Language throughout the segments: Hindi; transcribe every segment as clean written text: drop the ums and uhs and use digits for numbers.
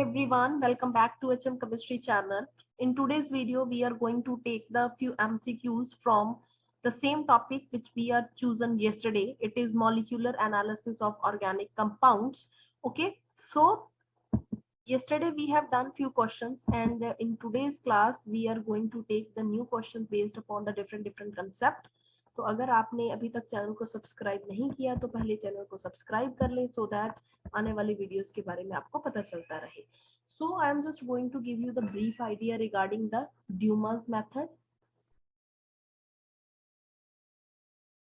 everyone, welcome back to HM Chemistry channel. In today's video, we are going to take the few MCQs from the same topic which we are chosen yesterday. It is molecular analysis of organic compounds. Okay, so yesterday we have done few questions, and in today's class we are going to take the new questions based upon the different concept. तो अगर आपने अभी तक चैनल को सब्सक्राइब नहीं किया तो पहले चैनल को सब्सक्राइब कर लें सो दैट आने वाली वीडियोस के बारे में आपको पता चलता रहे. So I am just going to give you the brief idea regarding the Dumas method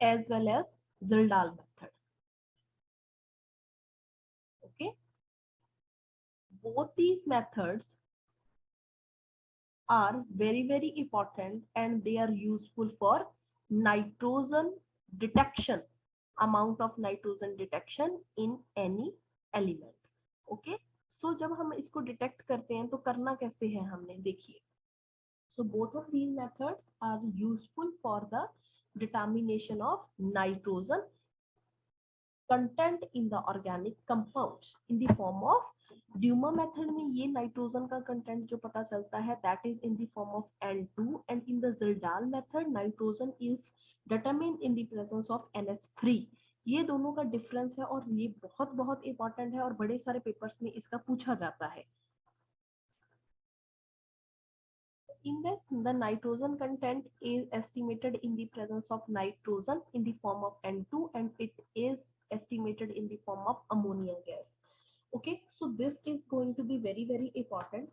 as well as Zildal method. Okay, both these methods are very important and they are useful for nitrogen detection, amount of nitrogen detection in any element. Okay, so जब हम इसको डिटेक्ट करते हैं तो करना कैसे है हमने देखिए. So both of these methods are useful for the determination of nitrogen content in the organic compounds in the form of Duma method में ये नाइट्रोजन का कंटेंट जो पता चलता है that is in the form of N2, and in the Zildal method nitrogen is determined in the presence of NH3. ये दोनों का डिफरेंस है और ये बहुत इंपॉर्टेंट है और बड़े सारे पेपर्स में इसका पूछा जाता है. In this, the nitrogen content is estimated in the presence of nitrogen in the form of N2 and it is estimated in the form of ammonia gas. Okay, so this is going to be very important.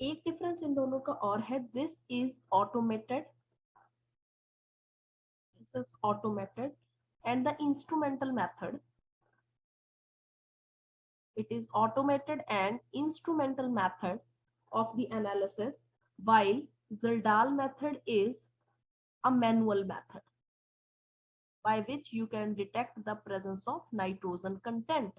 एक difference इन दोनों का और है, this is automated and the instrumental method, it is automated and instrumental method of the analysis, while Zildal method is a manual method by which you can detect the presence of nitrogen content.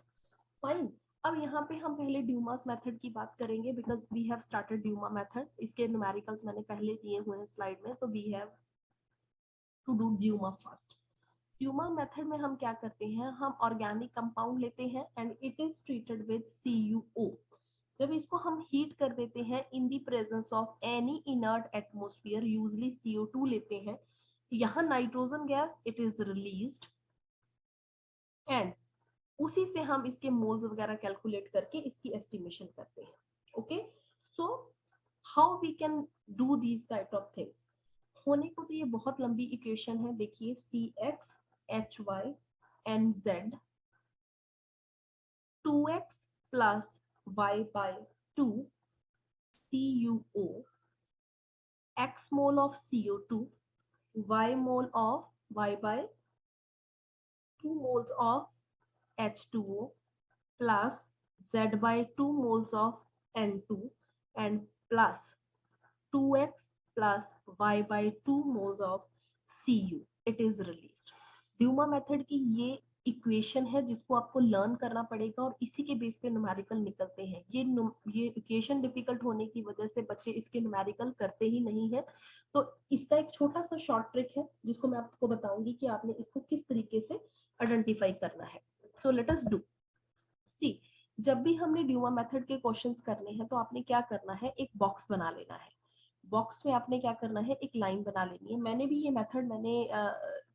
Fine. अब यहाँ पे हम पहले ड्यूमास मेथड की बात करेंगे because we have started Dumas method. इसके न्यूमेरिकल्स मैंने पहले दिए हुए हैं स्लाइड में, तो we have to do Dumas first. Dumas method में हम क्या करते हैं, हम ऑर्गेनिक कंपाउंड लेते हैं and it is treated with CuO. जब इसको हम हीट कर देते हैं in the presence of any inert atmosphere, usually CO2 लेते हैं, यहाँ nitrogen gas it is released and उसी से हम इसके मोल्स वगैरह कैलकुलेट करके इसकी एस्टिमेशन करते हैं. Okay, so how we can do these type of things. होने को तो ये बहुत लंबी इक्वेशन है, देखिए CxHyNZ 2x plus y by 2 CuO, x mole of CO2, y mole of y by 2 moles of H2O plus Z by 2 moles of N2 and plus 2x plus y by 2 moles of Cu. It is released. Dumas method की ये इक्वेशन है जिसको आपको लर्न करना पड़ेगा और इसी के बेस पे न्यूमेरिकल निकलते हैं. ये इक्वेशन डिफिकल्ट होने की वजह से बच्चे इसके न्यूमेरिकल करते ही नहीं है. तो इसका एक छोटा सा शॉर्ट ट्रिक है जिसको मैं आपको बताऊंगी कि आपने इसको किस तरीके से आइडेंटिफाई करना है. So let us do. See, जब भी हमने ड्यूमा मेथड के क्वेश्चंस करने हैं तो आपने क्या करना है, एक बॉक्स बना लेना है. बॉक्स में आपने क्या करना है, एक लाइन बना लेनी है. मैंने भी ये मेथड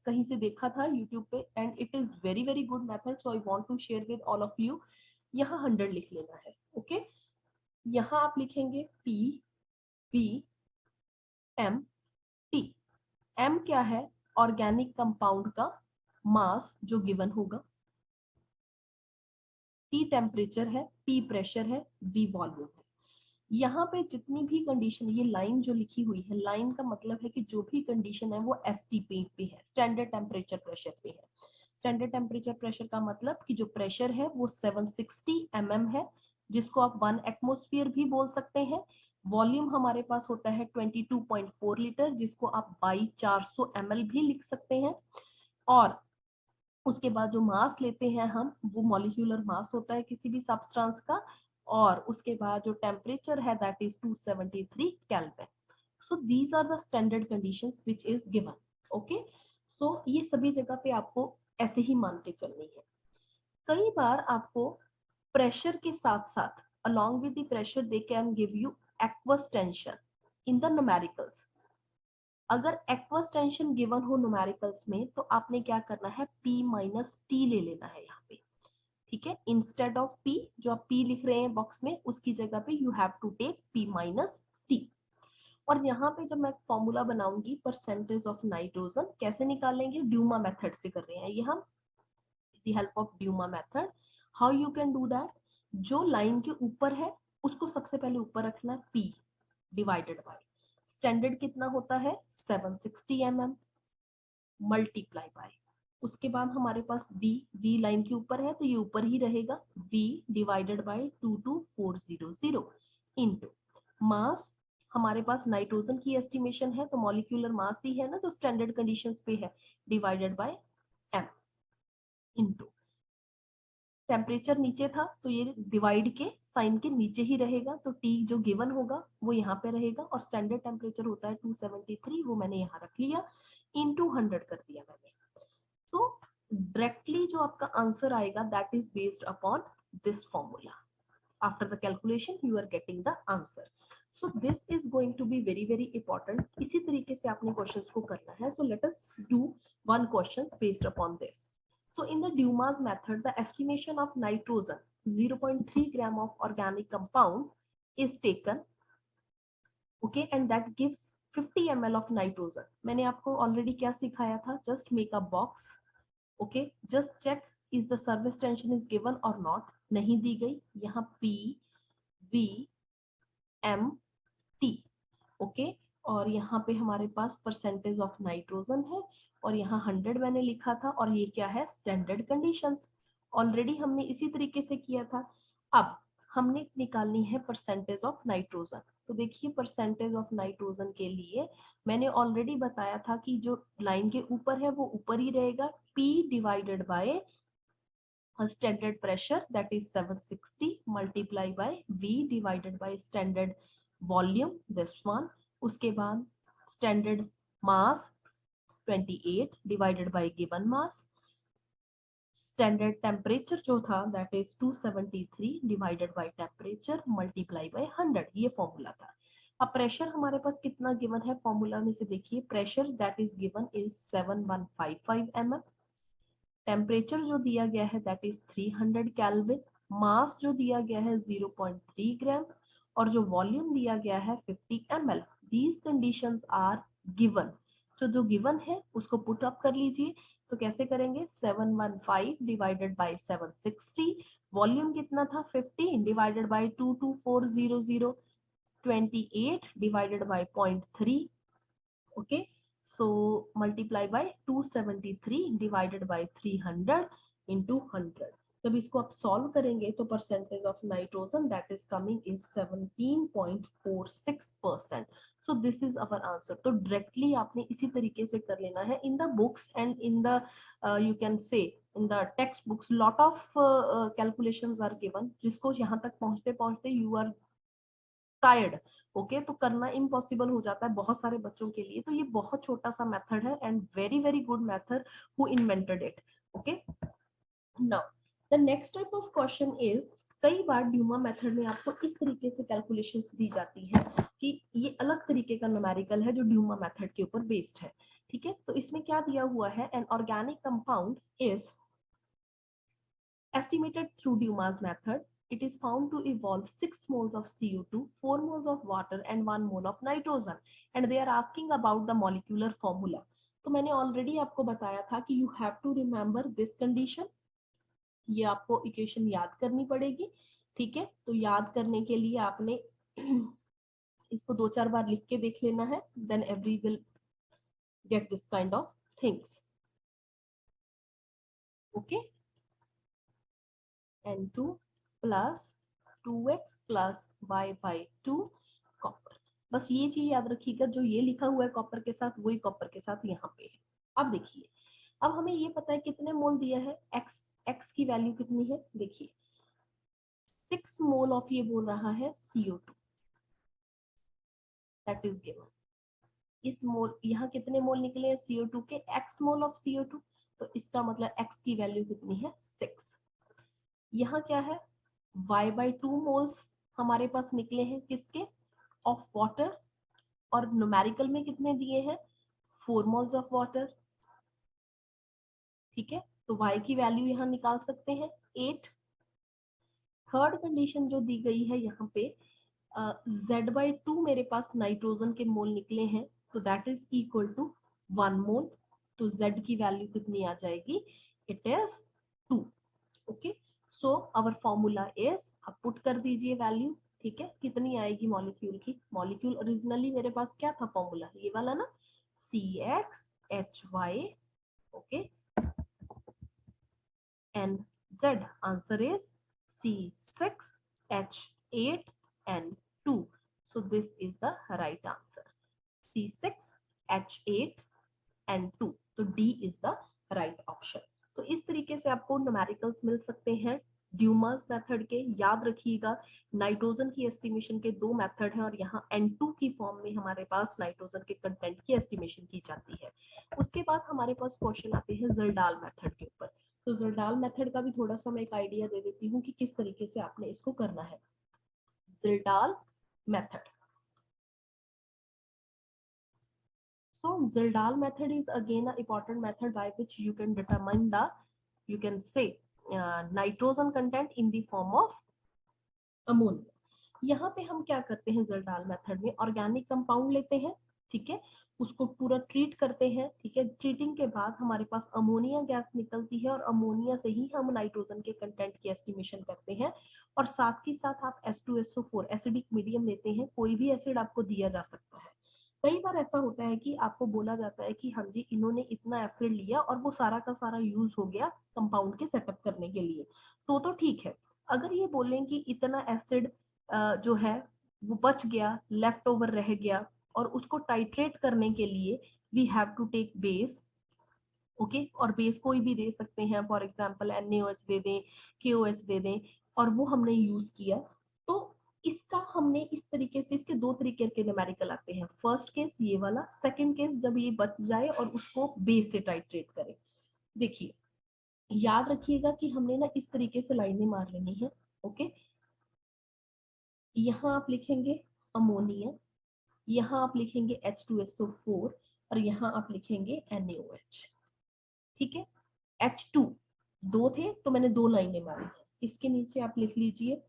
कहीं से देखा था यूट्यूब पे and it is very good method, so I want to share with all of you. यहाँ 100 लिख लेना है. ओके, यहाँ आप लिखेंगे PVMT. M क्या है, ऑर्गेनिक कंपाउंड का मास जो गिवन होगा, T टेम्परेचर है, P प्रेशर है, V वॉल्यूम है. यहाँ पे जितनी भी कंडीशन, ये लाइन जो लिखी हुई है, लाइन का मतलब है कि जो भी कंडीशन है वो ST पे है, स्टैंडर्ड टेम्परेचर प्रेशर पे है. स्टैंडर्ड टेम्परेचर प्रेशर का मतलब कि जो प्रेशर है वो 760 mm है, जिसको आप 1 एटमॉस्फेयर भी बोल सकते हैं. वॉल्यूम हमारे पास होता है 22.4 लीटर, जिसको आप बाई 400 ml भी लिख सकते हैं. और उसके बाद जो मास लेते हैं हम, वो मॉलिक्यूलर मास होता है किसी भी सब्सटेंस का, और उसके बाद जो टेम्परेचर है that is 273 kelvin. So these are the standard conditions which is given. Okay, so ये सभी जगह पे आपको ऐसे ही मान के चलनी है. कई बार आपको प्रेशर के साथ साथ along with the pressure they can give you aqueous tension in the numericals. अगर एक्वस टेंशन गिवन हो न्यूमेरिकल्स में तो आपने क्या करना है, P माइनस टी ले लेना है यहाँ पे, ठीक है। इंस्टेड ऑफ P जो आप P लिख रहे हैं बॉक्स में, उसकी जगह पे you have to take P minus T. और यहाँ पे जब मैं फॉर्मूला बनाऊंगी परसेंटेज ऑफ नाइट्रोजन, कैसे निकालेंगे, ड्यूमा मेथड से कर रहे हैं ये हम, the help of Dumas method. How you can do that, जो लाइन के ऊपर है उसको सबसे पहले ऊपर रखना है, P डिवाइडेड बाय स्टैंडर्ड कितना होता है 760 mm मल्टीप्लाई बाय, उसके बाद हमारे पास V लाइन के ऊपर है तो ये ऊपर ही रहेगा, V divided by 22400 into mass, हमारे पास नाइट्रोजन की एस्टिमेशन है तो मॉलिक्यूलर मास ही है ना जो स्टैंडर्ड कंडीशंस पे है, divided by m into temperature नीचे था तो ये डिवाइड के साइन के नीचे ही रहेगा, तो T जो गिवन होगा वो यहाँ पे रहेगा, और स्टैंडर्ड टेम्परेचर होता है 273, वो मैंने यहाँ रख लिया, इनटू 100 कर दिया मैंने। तो डायरेक्टली जो आपका आंसर आएगा that is based upon this formula, after the calculation you are getting the answer. So this is going to be very very important, इसी तरीके से आपने क्वेश्चंस को करना है। So let us do one question based upon this. So in the Dumas method, the estimation of nitrogen 0.3 gram of organic compound is taken, okay, and that gives 50 ml of nitrogen. मैंने आपको already क्या सिखाया था, just make a box, okay, just check is the surface tension is given or not, नहीं दी गई, यहाँ P V M T, okay, और यहाँ पे हमारे पास परसेंटेज ऑफ नाइट्रोजन है, और यहाँ 100 मैंने लिखा था, और ये क्या है स्टैंडर्ड कंडीशंस, ऑलरेडी हमने इसी तरीके से किया था। अब हमने निकालनी है परसेंटेज ऑफ नाइट्रोजन, तो देखिए परसेंटेज ऑफ नाइट्रोजन के लिए मैंने ऑलरेडी बताया था कि जो लाइन के ऊपर है वो ऊपर ही रहेगा, P divided by standard pressure that is 760 multiply by V divided by standard volume this one, उसके बाद standard mass 28 divided by given mass, standard temperature जो था that is 273 divided by temperature multiply by 100, ये फॉर्मूला था। अब प्रेशर हमारे पास कितना गिवन है फॉर्मूला में से, देखिए pressure that is given is 7155 mm, temperature जो दिया गया है दैट इज 300 केल्विन, मास जो दिया गया है 0.3 ग्राम, और जो वॉल्यूम दिया गया है 50 ml। These conditions are given, तो जो गिवन है उसको पुट अप कर लीजिए, तो कैसे करेंगे 715 डिवाइडेड बाय 760, वॉल्यूम कितना था 50 divided by 22400, 28 divided by 0.3, okay, so multiply by 273 divided by 300 into 100। जब इसको आप सॉल्व करेंगे तो percentage of nitrogen that is coming is 17.46%। So this is our answer. तो डायरेक्टली आपने इसी तरीके से कर लेना है। In the books and in the you can say in the textbooks lot of calculations are given, जिसको यहाँ तक पहुंचते पहुंचते यू आर टायर्ड, ओके, तो करना इम्पॉसिबल हो जाता है बहुत सारे बच्चों के लिए। तो ये बहुत छोटा सा मेथड है and very very good method who invented it, okay. Now the next type of question is, कई बार ड्यूमा मेथड में आपको इस तरीके से कैलकुलेशंस दी जाती है कि ये अलग तरीके का न्यूमेरिकल है जो ड्यूमा मेथड के ऊपर बेस्ड है, ठीक है। तो इसमें क्या दिया हुआ है, an organic compound is estimated through Dumas method, it is found to evolve 6 moles of CO2, 4 moles of water and 1 mole of nitrogen, and they are asking about the molecular formula। तो मैंने ऑलरेडी आपको बताया था कि you have to remember this condition, ये आपको इक्वेशन याद करनी पड़ेगी, ठीक है। तो याद करने के लिए आपने इसको 2-4 बार लिख के देख लेना है, then every will get this kind of things, okay। N2 plus 2x plus y by 2 copper. बस ये चीज याद रखिएगा, जो ये लिखा हुआ है कॉपर के साथ वही कॉपर के साथ यहाँ पे है। अब देखिए, अब हमें ये पता है कितने मोल दिया है, x की वैल्यू कितनी है, देखिए 6 मोल ऑफ ये बोल रहा है CO2 दैट इज गिवन। इस मोल यहाँ कितने मोल निकले हैं CO2 के, x मोल ऑफ CO2, तो इसका मतलब x की वैल्यू कितनी है 6। यहाँ क्या है y by 2 मोल्स, हमारे पास निकले हैं किसके, ऑफ वाटर, और न्यूमेरिकल में कितने दिए हैं, 4 मोल्स ऑफ वाटर। ठीक है, तो y की वैल्यू यहाँ निकाल सकते हैं 8। थर्ड कंडीशन जो दी गई है यहाँ पे, Z/2 मेरे पास नाइट्रोजन के मोल निकले हैं, तो दैट इज इक्वल टू 1 मोल। तो Z की वैल्यू कितनी आ जाएगी, it is 2। Okay, so our formula is, आप पुट कर दीजिए वैल्यू। ठीक है, कितनी आएगी मॉलिक्यूल की, मॉलिक्यूल ओरिजिनली मेरे पास क्या था फॉर्मूला, ये वाला ना, CxHy। Okay, and Z, answer is C6H8N2. So this is the right answer, C6H8N2। तो D is the right option। तो इस तरीके से आपको न्यूमेरिकल्स मिल सकते हैं ड्यूमर्स मेथड के। याद रखिएगा, नाइट्रोजन की एस्टिमेशन के 2 मेथड हैं, और यहाँ N2 की फॉर्म में हमारे पास नाइट्रोजन के कंटेंट की एस्टिमेशन की जाती है। उसके बाद हमारे पास क्वेश्चन आते हैं ज़रदाल मेथड के ऊपर। तो ज़रदाल मेथड का भी थोड़ा सा मैं एक आइडिया दे देती हूँ कि किस तरीके से आपने इसको करना है। ज़रदाल method, so Zildal method is again an important method by which you can determine the, you can say, nitrogen content in the form of ammonia. यहाँ पे हम क्या करते हैं ज़रदाल मेथड में, ऑर्गेनिक कंपाउंड लेते हैं, ठीक है, उसको पूरा ट्रीट करते हैं। ठीक है, ट्रीटिंग के बाद हमारे पास अमोनिया गैस निकलती है, और अमोनिया से ही हम नाइट्रोजन के कंटेंट की एस्टिमेशन करते हैं। और साथ ही साथ आप H2SO4 एसिडिक मीडियम लेते हैं, कोई भी एसिड आपको दिया जा सकता है। कई बार ऐसा होता है कि आपको बोला जाता है कि हाँ जी इन्होंने इतना एसिड लिया और वो सारा का सारा यूज हो गया कंपाउंड के सेटअप करने के लिए, तो ठीक है। अगर ये बोलें कि इतना एसिड जो है वो बच गया, लेफ्ट ओवर रह गया, और उसको टाइट्रेट करने के लिए we have to take base. Okay, और बेस कोई भी दे सकते हैं, फॉर एग्जांपल NaOH दे दें, KOH दे दें, और वो हमने यूज किया, तो इसका हमने इस तरीके से, इसके 2 तरीके के न्यूमेरिकल आते हैं। फर्स्ट केस ये वाला, सेकंड केस जब ये बच जाए और उसको बेस से टाइट्रेट करें। देखिए, याद रखिएगा कि हमने ना इस तरीके से लाइनें मार लेनी है। ओके, यहाँ आप लिखेंगे अमोनिया, यहाँ आप लिखेंगे H2SO4, और यहाँ आप लिखेंगे NaOH। ठीक है, H2 2 थे तो मैंने 2 लाइनें मारी। इसके नीचे आप लिख लीजिए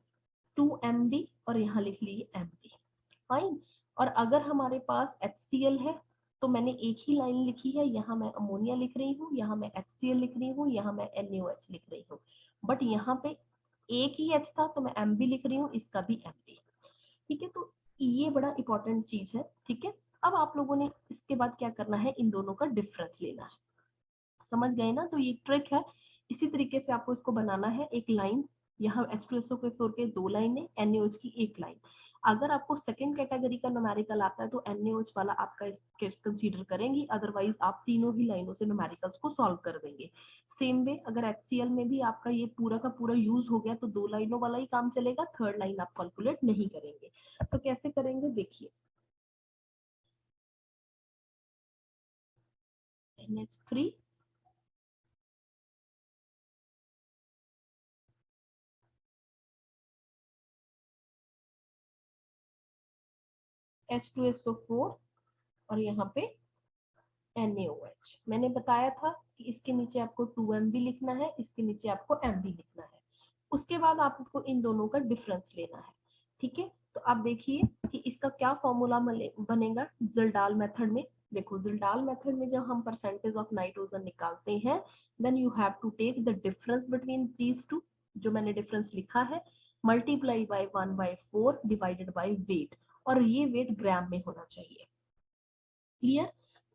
2MB, और यहाँ लिख लीजिए MB। फाइन। और अगर हमारे पास HCl है तो मैंने एक ही लाइन लिखी है, यहाँ मैं अमोनिया लिख रही हूँ, यहाँ मैं HCl लिख रही हूँ, यहाँ मैं NaOH लिख रही हूँ। बट यहाँ पे एक ही H था तो मैं MB लिख रही हूँ, इसका भी MB। ठीक है, तो ये बड़ा इंपॉर्टेंट चीज है। ठीक है, अब आप लोगों ने इसके बाद क्या करना है, इन दोनों का डिफरेंस लेना है। समझ गए ना, तो ये ट्रिक है। इसी तरीके से आपको इसको बनाना है, एक लाइन, यहाँ H2SO4 के 2 लाइनें, NaOH की 1 लाइन। अगर आपको सेकंड कैटेगरी का न्यूमेरिकल आता है तो NaOH वाला आपका कंसीडर करेंगी, अदरवाइज आप तीनों ही लाइनों से न्यूमेरिकल्स को सॉल्व कर देंगे। सेम वे अगर HCl में भी आपका ये पूरा का पूरा यूज हो गया तो 2 लाइनों वाला ही काम चलेगा, थर्ड लाइन आप कैलकुलेट नहीं करेंगे। तो कैसे करेंगे, देखिए, NH3 H2SO4, और यहाँ पे NaOH। मैंने बताया था कि इसके नीचे आपको 2MB लिखना है, इसके नीचे आपको MB लिखना है। उसके बाद आपको इन दोनों का डिफरेंस लेना है। ठीक है, तो आप देखिए कि इसका क्या फॉर्मूला बनेगा ज़रदाल मेथड में। देखो, ज़रदाल मेथड में जब हम परसेंटेज ऑफ नाइट्रोजन निकालते हैं, then you have to take the difference between these two, जो मैंने डिफरेंस लिखा है, multiply by 1/4 divided by weight, और ये वेट ग्राम में होना चाहिए। क्लियर,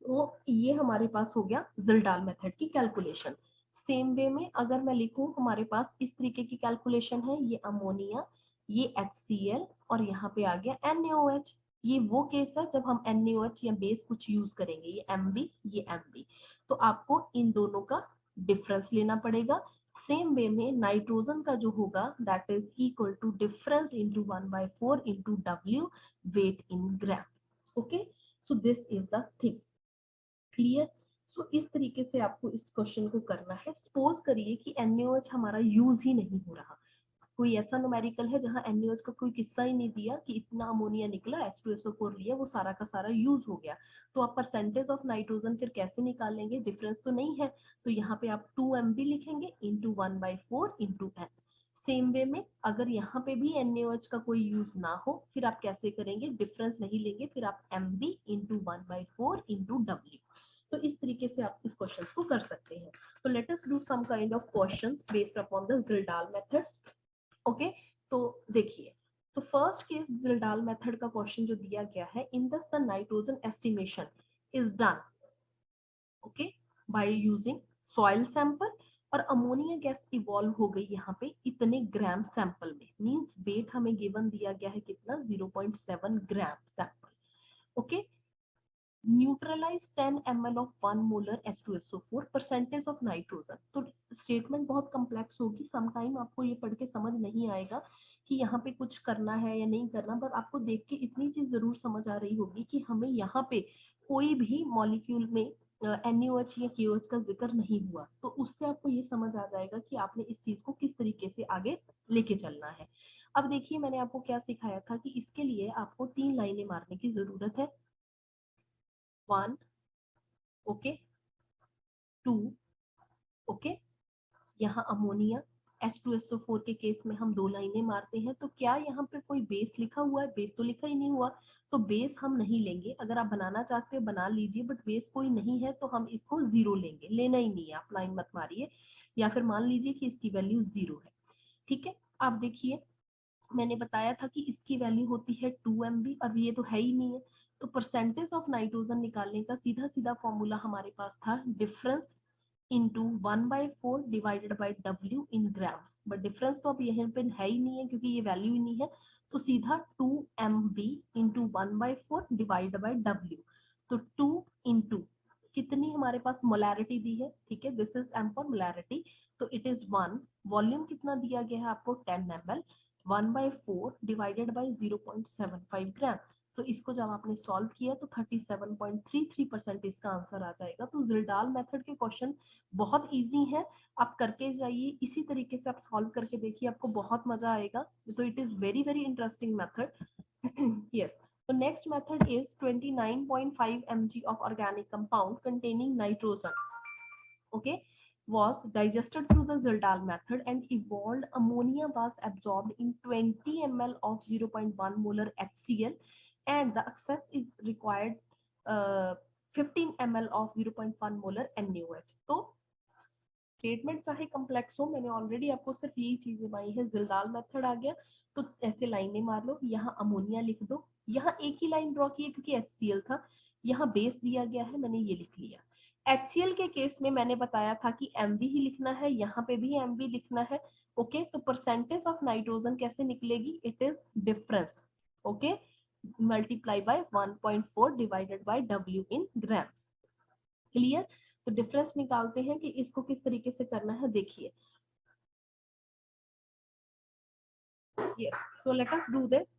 तो ये हमारे पास हो गया ज़रदाल मेथड की कैलकुलेशन। सेम वे में अगर मैं लिखूं, हमारे पास इस तरीके की कैलकुलेशन है, ये अमोनिया, ये HCl, और यहाँ पे आ गया NaOH। ये वो केस है जब हम NaOH या बेस कुछ यूज करेंगे, ये MB, ये MB। तो आपको इन दोनों का डिफरेंस लेना पड़ेगा। सेम वे में नाइट्रोजन का जो होगा, that is equal to difference into 1/4 into W, weight in gram. Okay, so this is the thing. Clear, so इस तरीके से आपको इस क्वेश्चन को करना है। सपोज करिए कि NaOH हमारा यूज ही नहीं हो रहा, कोई ऐसा न्यूमेरिकल है जहां NaOH का कोई किस्सा ही नहीं दिया कि इतना अमोनिया निकला, H2SO4 लिया, वो सारा का सारा यूज हो गया, तो आप परसेंटेज ऑफ नाइट्रोजन फिर कैसे निकालेंगे? डिफरेंस तो नहीं है, तो यहाँ पे आप 2mb लिखेंगे into 1/4 into n। Same way में अगर यहाँ पे भी NaOH का कोई यूज ना हो, फिर आप कैसे करेंगे? डिफरेंस नहीं लेंगे, फिर आप mb इंटू 1/4 इंटू w। तो इस तरीके से आप इस क्वेश्चन को कर सकते हैं। तो let us do some kind of questions based upon the Kjeldahl method. Okay, तो देखिए, तो फर्स्ट केस ज़िल्डाल मेथड का क्वेश्चन जो दिया गया है, in this the nitrogen estimation is done okay by using soil sample, और अमोनिया गैस इवॉल्व हो गई यहाँ पे इतने ग्राम सैंपल में, मींस वेट हमें गिवन दिया गया है कितना? 0.7 gram sample. Okay, neutralise 10 ml of 1 molar H2SO4, percentage of nitrogen. तो स्टेटमेंट बहुत कम्प्लेक्स होगी, सम टाइम आपको ये पढ़ के समझ नहीं आएगा कि यहाँ पे कुछ करना है या नहीं करना, पर आपको देख के इतनी चीज जरूर समझ आ रही होगी कि हमें यहाँ पे कोई भी मॉलिक्यूल में NaOH या KOH का जिक्र नहीं हुआ, तो उससे आपको ये समझ आ जाएगा कि आपने इस चीज को किस तरीके से आगे लेके चलना है। अब देखिए, मैंने आपको क्या सिखाया था कि इसके लिए आपको 3 लाइनें मारने की जरूरत है। 1 ओके, 2 ओके, यहाँ अमोनिया H2SO4 के केस में हम 2 लाइनें मारते हैं। तो क्या यहाँ पे कोई बेस लिखा हुआ है? बेस तो लिखा ही नहीं हुआ, तो बेस हम नहीं लेंगे। अगर आप बनाना चाहते हो बना लीजिए, बट बेस कोई नहीं है तो हम इसको 0 लेंगे, लेना ही नहीं है, आप लाइन मत मारिए, या फिर मान लीजिए कि इसकी वैल्यू 0 है। ठीक है, आप देखिए, मैंने बताया था कि इसकी वैल्यू होती है 2mb, और ये तो है ही नहीं है, तो परसेंटेज ऑफ नाइट्रोजन निकालने का सीधा सीधा फॉर्मूला हमारे पास था difference into 1/4 divided by W in grams, but difference तो अब यहाँ पे है ही नहीं है क्योंकि ये वैल्यू ही नहीं है, तो सीधा 2mb into 1/4 divide by W। तो 2 इंटू कितनी हमारे पास मोलैरिटी दी है? ठीक है, this is m for molarity, तो इट इज 1। वॉल्यूम कितना दिया गया है आपको? 10 ml, 1/4 डिवाइडेड बाई 0.75 ग्राम। तो इसको जब आपने सॉल्व किया तो 37.33% इसका आंसर आ जाएगा। तो ज़िल्डाल मेथड के क्वेश्चन बहुत इजी है, आप करके जाइए, इसी तरीके से आप सॉल्व करके देखिए, आपको बहुत मजा आएगा। तो it is very very interesting method. Yes, the next method is 29.5 mg of organic compound containing nitrogen, okay, was digested through the Zildal method and evolved ammonia was absorbed in 20 ml of 0.1 molar HCl, and the excess is required 15 ml of 0.1 molar NaOH। तो स्टेटमेंट चाहे कम्प्लेक्स हो, मैंने ऑलरेडी आपको सिर्फ यही चीजें बताई है। ज़िल्दाल मेथड आ गया तो ऐसे लाइनें मार लो, यहाँ अमोनिया लिख दो, यहाँ एक ही लाइन ड्रॉ की है क्योंकि HCl था, यहाँ बेस दिया गया है, मैंने ये लिख लिया। HCl के केस में मैंने बताया था कि MB ही लिखना है, यहाँ पे भी MB लिखना है। ओके, तो परसेंटेज ऑफ नाइट्रोजन कैसे निकलेगी? It is difference, okay, multiply by 1.4 divided by W in grams. Clear? तो डिफरेंस निकालते हैं कि इसको किस तरीके से करना है, देखिए। Yes, so let us do this.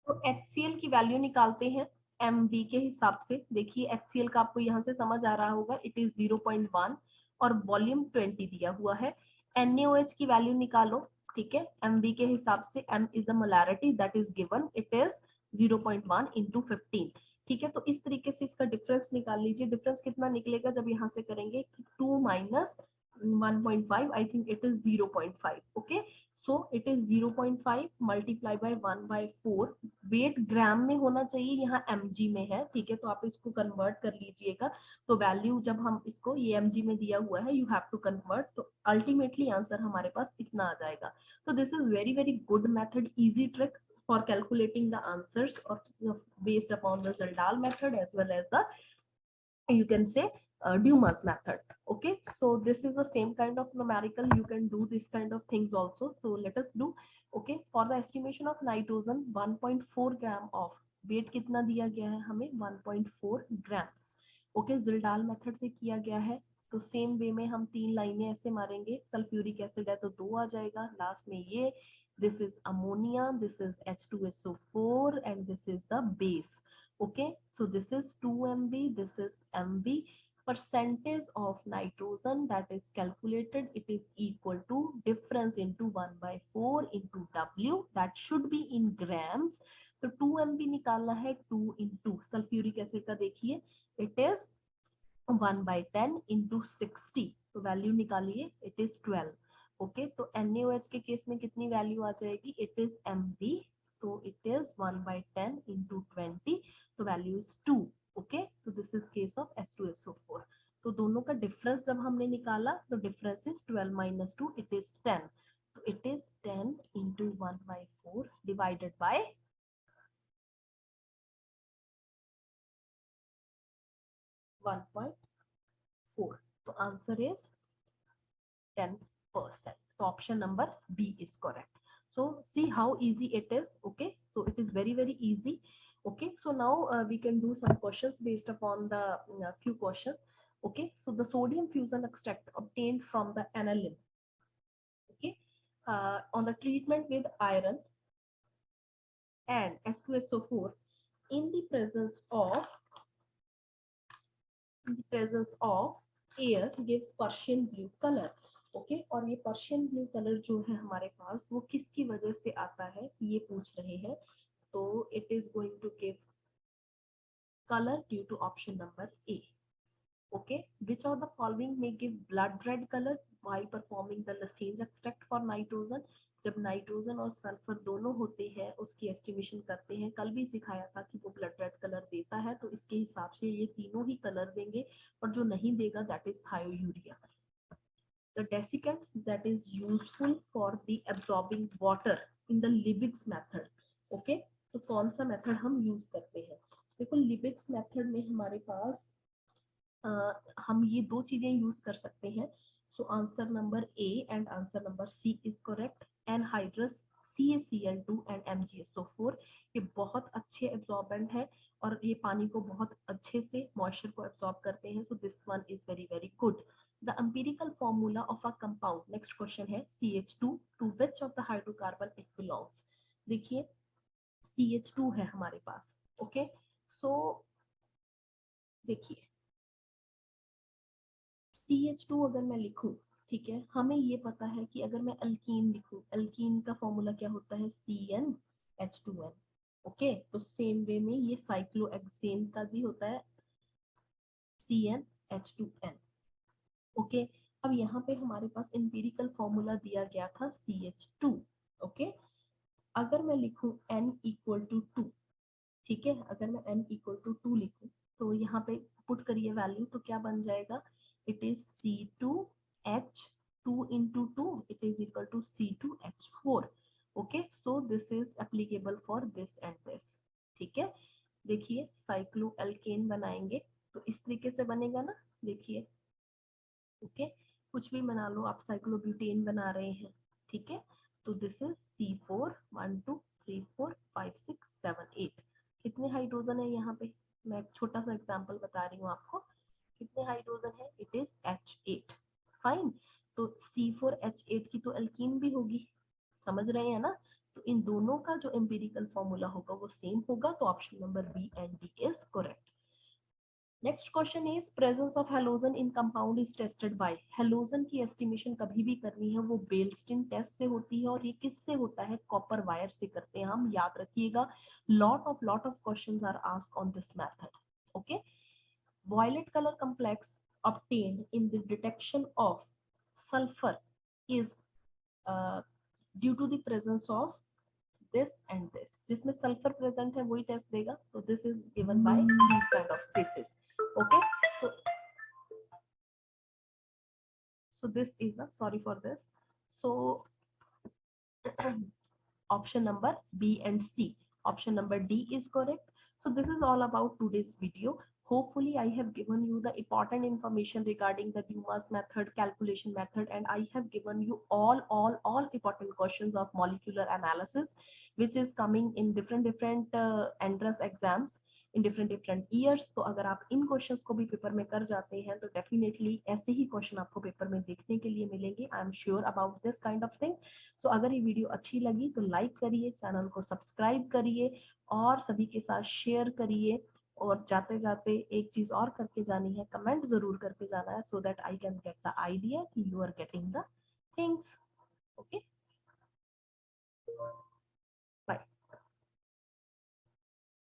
तो HCl की वैल्यू निकालते हैं MB के हिसाब से। देखिए HCl का आपको यहाँ से समझ आ रहा होगा, इट इज 0.1 और वॉल्यूम 20 दिया हुआ है। NaOH की वैल्यू निकालो, ठीक है, MB के हिसाब से। M is the molarity that is given, it is 0.1 into 15। ठीक है, तो इस तरीके से इसका डिफरेंस निकाल लीजिए। डिफरेंस कितना निकलेगा जब यहाँ से करेंगे? 2 minus 1.5, I think it is 0.5। Okay, so it is 0.5 multiply by 1/4। Weight gram में होना चाहिए, यहाँ mg में है, ठीक है, तो आप इसको कन्वर्ट कर लीजिएगा। तो वैल्यू जब हम इसको, ये mg में दिया हुआ है, यू हैव टू कन्वर्ट, तो अल्टीमेटली आंसर हमारे पास इतना आ जाएगा। तो this is very very good method, easy trick for calculating the answers or based upon the Zildal method as well as the, you can say, Dumas method. Okay, so this is the same kind of numerical, you can do this kind of things also. So let us do, okay, for the estimation of nitrogen 1.4 gram of, wait कितना दिया गया है हमें? 1.4 ग्राम्स। ओके, जिल्डाल मेथड से किया गया है, तो सेम वे में हम 3 लाइनें ऐसे मारेंगे। सल्फ्यूरिक एसिड है तो 2 आ जाएगा, लास्ट में ये, this is ammonia, this is H2SO4 and this is the base. Okay, so this is 2mb, this is mb, percentage of nitrogen that is calculated, it is equal to difference into 1/4 into W, that should be in grams. तो 2 MB निकालना है, 2 into सल्फ्यूरिक एसिड का देखिए, it is 1/10 into 60, तो वैल्यू निकालिए, it is 12. ओके, तो NaOH के केस में कितनी वैल्यू आ जाएगी, it is MB, तो it is 1/10 into 20, तो वैल्यू इज 2. ओके, तो this is case of H2SO4. तो दोनों का डिफरेंस जब हमने निकाला तो difference is 12 minus 2, it is 10. तो it is 10 into 1/4 divided bye 1.4. तो answer is 10%. So option number B is correct. So see how easy it is. Okay, so it is very very easy. Okay, so now we can do some questions based upon the few questions. Okay, so the sodium fusion extract obtained from the aniline, okay, on the treatment with iron and H2SO4 in the presence of air gives Persian blue color. Okay, और ये पर्शियन ब्लू कलर जो है हमारे पास वो किसकी वजह से आता है ये पूछ रहे हैं. तो it is going to give colour due to option number A. Okay, which of the following में give blood red colour while performing the लसेज एक्सट्रैक्ट फॉर नाइट्रोजन. जब नाइट्रोजन और सल्फर दोनों होते हैं उसकी एस्टिमेशन करते हैं, कल भी सिखाया था कि वो ब्लड रेड कलर देता है, तो इसके हिसाब से ये तीनों ही कलर देंगे, और जो नहीं देगा that is thiourea. The desiccants that is useful for the absorbing water in the Liebig's method. Okay, तो कौन सा मेथड हम यूज करते हैं. देखो लिबिग्स मेथड में हमारे पास हम ये दो चीजें यूज कर सकते हैं. So answer number A and answer number C is correct. Anhydrous CaCl2 and MgSO4 ये बहुत अच्छे एब्जॉर्बेंट है और ये पानी को बहुत अच्छे से मॉइस्चर को एब्जॉर्ब करते हैं. So this one is very very good. The empirical formula of a compound, next question है CH2, to which of the hydrocarbon it belongs. देखिए CH2 है हमारे पास. ओके, सो देखिए CH2 अगर मैं लिखूं, ठीक है, हमें ये पता है कि अगर मैं अल्कीन लिखूं, अल्कीन का फॉर्मूला क्या होता है CnH2n. ओके, तो सेम वे में ये साइक्लोहेक्सेन का भी होता है CnH2n. ओके, अब यहाँ पे हमारे पास एम्पिरिकल फॉर्मूला दिया गया था CH2. ओके, अगर मैं लिखूं N इक्वल टू 2, ठीक है, अगर मैं N इक्वल टू 2 लिखूं तो यहाँ पे पुट करिए वैल्यू, तो क्या बन जाएगा, it is C2H2 into 2, it is equal to C2H4. Okay, so this is applicable for this and this. ठीक है, देखिए साइक्लो एल्केन बनाएंगे तो इस तरीके से बनेगा ना. देखिए ओके, कुछ भी बना लो आप, साइक्लोब्यूटेन बना रहे हैं, ठीक है, तो दिस इज C4 1 2 3 4 5 6 7 8. कितने हाइड्रोजन है यहाँ पे, मैं एक छोटा सा एग्जांपल बता रही हूँ आपको. कितने हाइड्रोजन है, इट इज H8. फाइन, तो C4H8 की तो एल्कीन भी होगी, समझ रहे हैं ना. तो इन दोनों का जो एम्पिरिकल फॉर्मूला होगा वो सेम होगा, तो option number B and D is correct. Next question is presence of halogen in compound is tested by. Halogen की एस्टिमेशन कभी भी करनी है वो बेलस्टिन टेस्ट से होती है, और ये किससे होता है, कॉपर वायर से करते हैं हम, याद रखिएगा. Lot of questions are asked on this method. Okay, violet color complex obtained in the detection of sulfur is due to the presence of this and this. जिसमें सल्फर प्रेजेंट है वही टेस्ट देगा, तो this is given by these kind of spaces. Okay, so this is the, sorry for this, so option number B and C, option number D is correct. So this is all about today's video. Hopefully I have given you the important information regarding the Dumas method, calculation method, and I have given you all important questions of molecular analysis which is coming in different entrance exams in different years. तो अगर आप इन क्वेश्चंस को भी पेपर में कर जाते हैं तो डेफिनेटली ऐसे ही क्वेश्चन आपको पेपर में देखने के लिए मिलेंगे. I am sure about this kind of thing. So अगर ये वीडियो अच्छी लगी तो लाइक करिए, चैनल को सब्सक्राइब करिए और सभी के साथ शेयर करिए. और जाते जाते एक चीज और करके जानी है, कमेंट जरूर करके जाना है, so that I can get the idea कि you are getting the things. Okay.